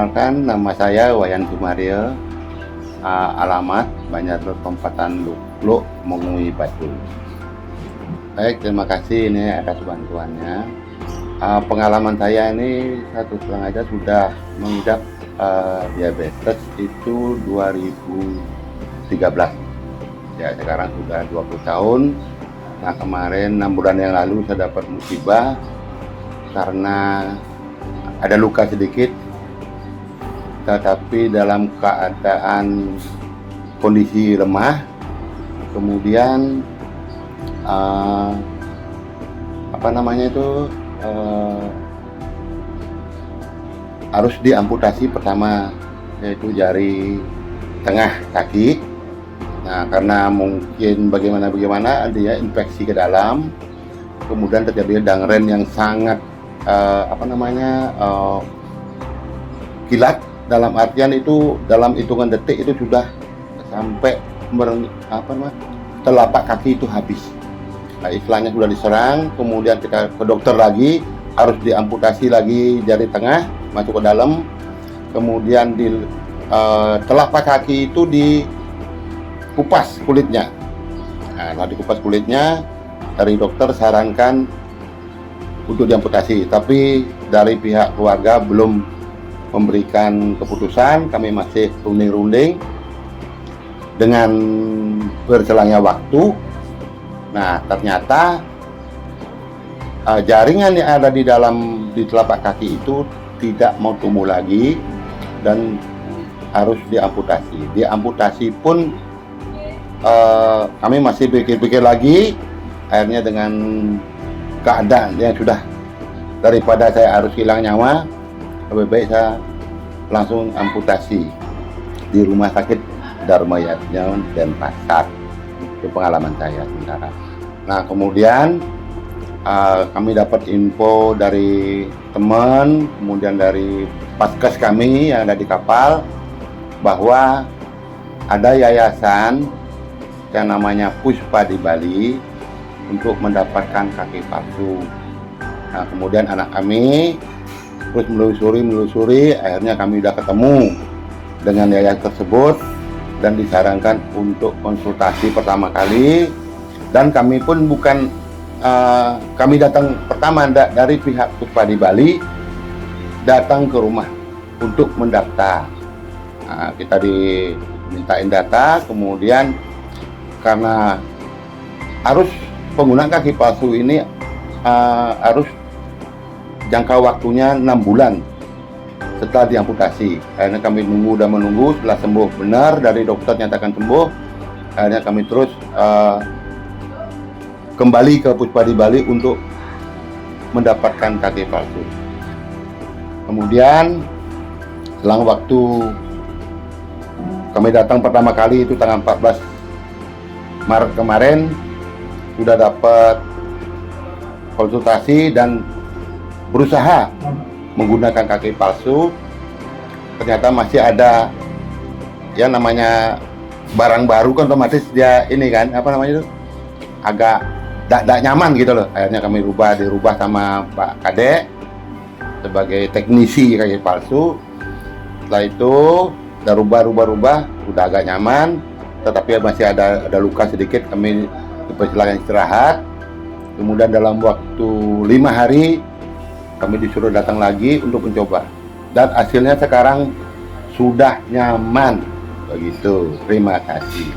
Perkenalkan, nama saya Wayan Sumario, alamat Banjarnegara Kabupaten Lukluk, Mengui, Batu. Baik, terima kasih ini atas bantuannya. Pengalaman saya ini 1,5 aja sudah mengidap diabetes itu 2013. Ya, sekarang sudah 20 tahun. Nah, kemarin 6 bulan yang lalu saya dapat musibah karena ada luka sedikit, tetapi dalam keadaan kondisi lemah. Kemudian harus diamputasi pertama, yaitu jari tengah kaki. Nah, karena mungkin bagaimana dia infeksi ke dalam, kemudian terjadi gangren yang sangat kilat, dalam artian itu dalam hitungan detik itu sudah sampai telapak kaki itu habis. Nah, istilahnya sudah diserang, kemudian kita ke dokter lagi, harus diamputasi lagi jari tengah masuk ke dalam, kemudian di telapak kaki itu dikupas kulitnya. Nah, setelah dikupas kulitnya, dari dokter sarankan untuk diamputasi, tapi dari pihak keluarga belum memberikan keputusan. Kami masih runding-runding dengan berselangnya waktu. Nah, ternyata jaringan yang ada di telapak kaki itu tidak mau tumbuh lagi dan harus diamputasi. Diamputasi pun kami masih pikir-pikir lagi. Akhirnya dengan keadaan yang sudah, daripada saya harus hilang nyawa, lebih baik saya langsung amputasi di rumah sakit Dharma Yatna Denpasar. Itu pengalaman saya sementara. Nah, kemudian kami dapat info dari teman, kemudian dari paskes kami yang ada di kapal, bahwa ada yayasan yang namanya Puspa di Bali untuk mendapatkan kaki palsu. Nah, kemudian anak kami terus menelusuri, akhirnya kami sudah ketemu dengan yayasan tersebut dan disarankan untuk konsultasi pertama kali. Dan kami pun kami datang pertama dari pihak Puspa di Bali, datang ke rumah untuk mendaftar. Nah, kita dimintain data, kemudian karena harus penggunaan kaki palsu ini harus jangka waktunya 6 bulan setelah diamputasi. Akhirnya kami menunggu, setelah sembuh benar dari dokter nyatakan sembuh, akhirnya kami terus kembali ke Puspa di Bali untuk mendapatkan kaki palsu. Kemudian selang waktu kami datang pertama kali itu tanggal 14 Maret kemarin, sudah dapat konsultasi dan berusaha menggunakan kaki palsu. Ternyata masih ada ya namanya barang baru kan, otomatis dia ini kan agak tidak nyaman gitu loh. Akhirnya kami dirubah sama Pak Kadek sebagai teknisi kaki palsu. Setelah itu udah rubah udah agak nyaman, tetapi masih ada luka sedikit. Kami dipersilakan istirahat. Kemudian dalam waktu 5 hari kami disuruh datang lagi untuk mencoba, dan hasilnya sekarang sudah nyaman. Begitu. Terima kasih.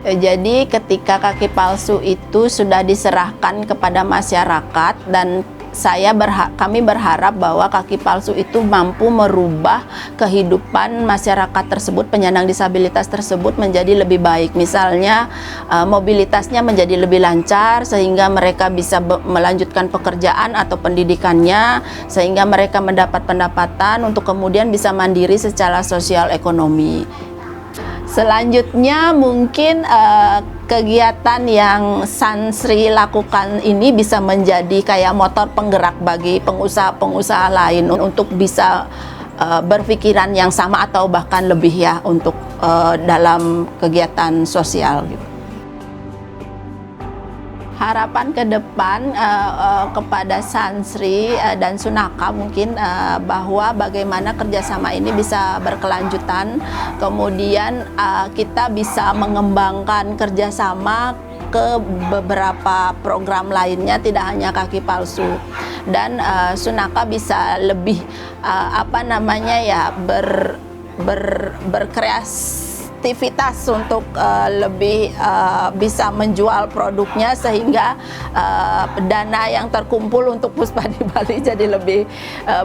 Jadi ketika kaki palsu itu sudah diserahkan kepada masyarakat, dan kami berharap bahwa kaki palsu itu mampu merubah kehidupan masyarakat tersebut, penyandang disabilitas tersebut menjadi lebih baik. Misalnya mobilitasnya menjadi lebih lancar sehingga mereka bisa melanjutkan pekerjaan atau pendidikannya, sehingga mereka mendapat pendapatan untuk kemudian bisa mandiri secara sosial ekonomi. Selanjutnya mungkin kegiatan yang Sansri lakukan ini bisa menjadi kayak motor penggerak bagi pengusaha-pengusaha lain untuk bisa berpikiran yang sama atau bahkan lebih ya untuk dalam kegiatan sosial gitu. Harapan ke depan kepada Sansri dan Sunaka mungkin bahwa bagaimana kerjasama ini bisa berkelanjutan, kemudian kita bisa mengembangkan kerjasama ke beberapa program lainnya, tidak hanya kaki palsu, dan Sunaka bisa lebih berkreativitas untuk lebih bisa menjual produknya, sehingga dana yang terkumpul untuk Puspa di Bali jadi lebih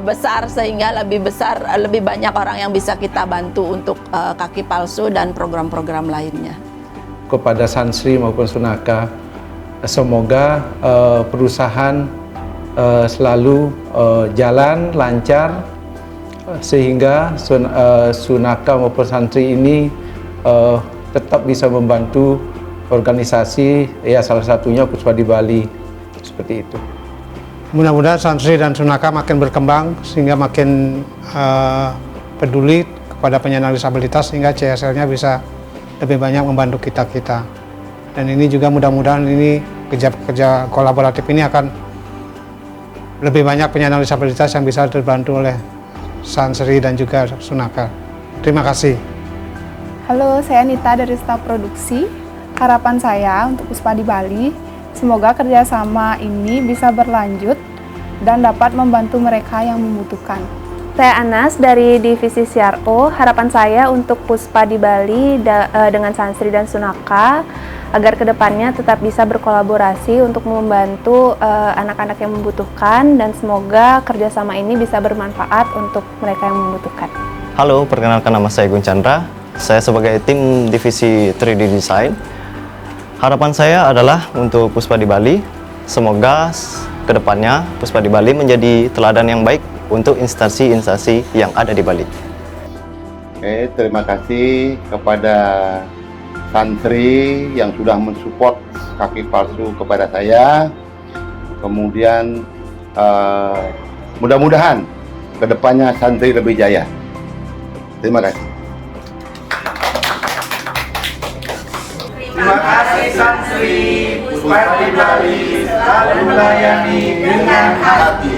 besar, sehingga lebih banyak orang yang bisa kita bantu untuk kaki palsu dan program-program lainnya. Kepada Sansri maupun Sunaka, semoga perusahaan selalu jalan lancar, sehingga Sunaka maupun Sansri ini tetap bisa membantu organisasi, ya salah satunya Puspa di Bali, seperti itu. Mudah-mudahan Sansri dan Sunaka makin berkembang sehingga makin peduli kepada penyandang disabilitas, sehingga CSR-nya bisa lebih banyak membantu kita-kita. Dan ini juga mudah-mudahan ini kerja kolaboratif ini akan lebih banyak penyandang disabilitas yang bisa terbantu oleh Sansri dan juga Sunaka. Terima kasih. Halo, saya Nita dari staf produksi. Harapan saya untuk Puspa di Bali, semoga kerjasama ini bisa berlanjut dan dapat membantu mereka yang membutuhkan. Saya Anas dari divisi CRO. Harapan saya untuk Puspa di Bali dengan Sansri dan Sunaka agar kedepannya tetap bisa berkolaborasi untuk membantu anak-anak yang membutuhkan, dan semoga kerjasama ini bisa bermanfaat untuk mereka yang membutuhkan. Halo, perkenalkan nama saya Gun Chandra. Saya sebagai tim divisi 3D Design. Harapan saya adalah untuk Puspa di Bali, semoga kedepannya Puspa di Bali menjadi teladan yang baik untuk instansi-instansi yang ada di Bali. Oke, terima kasih kepada Sansri yang sudah mensupport kaki palsu kepada saya. Kemudian mudah-mudahan kedepannya Sansri lebih jaya. Terima kasih. Terima kasih Sansri, Puspa di Bali selalu melayani dengan hati.